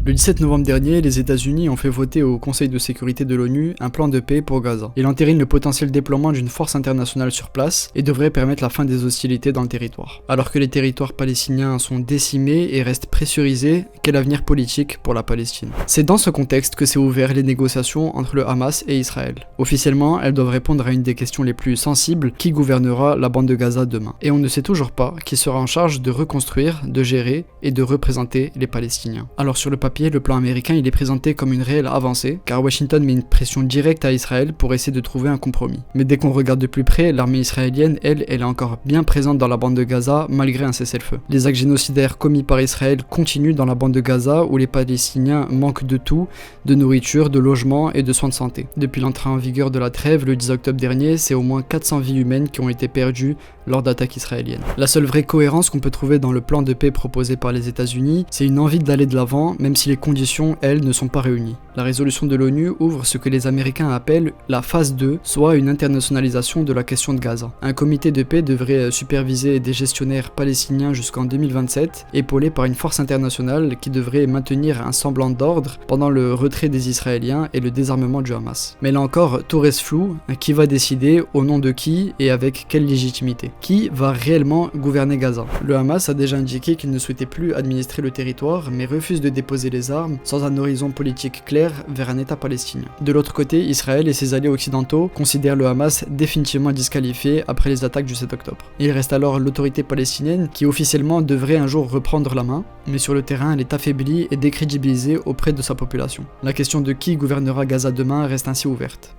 Le 17 novembre dernier, les États-Unis ont fait voter au Conseil de sécurité de l'ONU un plan de paix pour Gaza. Il entérine le potentiel déploiement d'une force internationale sur place et devrait permettre la fin des hostilités dans le territoire. Alors que les territoires palestiniens sont décimés et restent pressurisés, quel avenir politique pour la Palestine? C'est dans ce contexte que s'est ouvert les négociations entre le Hamas et Israël. Officiellement, elles doivent répondre à une des questions les plus sensibles: qui gouvernera la bande de Gaza demain? Et on ne sait toujours pas qui sera en charge de reconstruire, de gérer et de représenter les Palestiniens. Alors sur le papier, le plan américain il est présenté comme une réelle avancée, car Washington met une pression directe à Israël pour essayer de trouver un compromis. Mais dès qu'on regarde de plus près, l'armée israélienne, elle est encore bien présente dans la bande de Gaza malgré un cessez-le-feu. Les actes génocidaires commis par Israël continuent dans la bande de Gaza où les Palestiniens manquent de tout, de nourriture, de logement et de soins de santé. Depuis l'entrée en vigueur de la trêve le 10 octobre dernier, c'est au moins 400 vies humaines qui ont été perdues lors d'attaques israéliennes. La seule vraie cohérence qu'on peut trouver dans le plan de paix proposé par les États-Unis, c'est une envie d'aller de l'avant, même si les conditions, elles, ne sont pas réunies. La résolution de l'ONU ouvre ce que les Américains appellent la phase 2, soit une internationalisation de la question de Gaza. Un comité de paix devrait superviser des gestionnaires palestiniens jusqu'en 2027, épaulé par une force internationale qui devrait maintenir un semblant d'ordre pendant le retrait des Israéliens et le désarmement du Hamas. Mais là encore, tout reste flou, qui va décider, au nom de qui et avec quelle légitimité? Qui va réellement gouverner Gaza? Le Hamas a déjà indiqué qu'il ne souhaitait plus administrer le territoire, mais refuse de déposer les armes sans un horizon politique clair vers un État palestinien. De l'autre côté, Israël et ses alliés occidentaux considèrent le Hamas définitivement disqualifié après les attaques du 7 octobre. Il reste alors l'autorité palestinienne qui officiellement devrait un jour reprendre la main, mais sur le terrain elle est affaiblie et décrédibilisée auprès de sa population. La question de qui gouvernera Gaza demain reste ainsi ouverte.